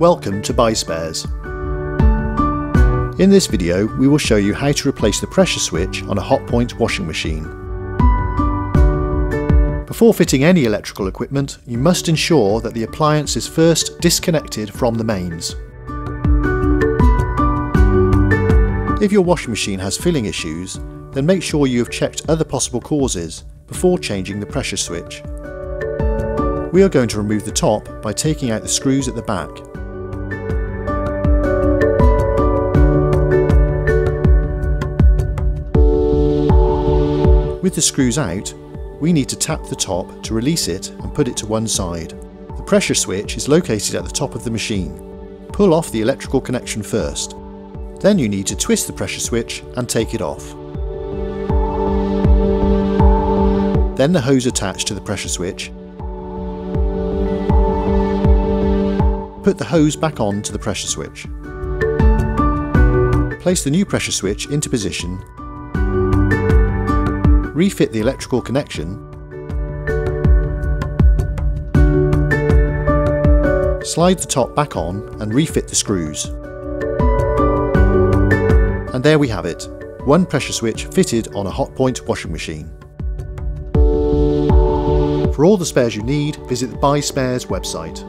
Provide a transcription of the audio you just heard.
Welcome to BuySpares. In this video we will show you how to replace the pressure switch on a Hotpoint washing machine. Before fitting any electrical equipment, you must ensure that the appliance is first disconnected from the mains. If your washing machine has filling issues, then make sure you have checked other possible causes before changing the pressure switch. We are going to remove the top by taking out the screws at the back. With the screws out, we need to tap the top to release it and put it to one side. The pressure switch is located at the top of the machine. Pull off the electrical connection first. Then you need to twist the pressure switch and take it off. Then the hose attached to the pressure switch. Put the hose back on to the pressure switch. Place the new pressure switch into position. Refit the electrical connection. Slide the top back on and refit the screws. And there we have it, one pressure switch fitted on a Hotpoint washing machine. For all the spares you need, visit the BuySpares website.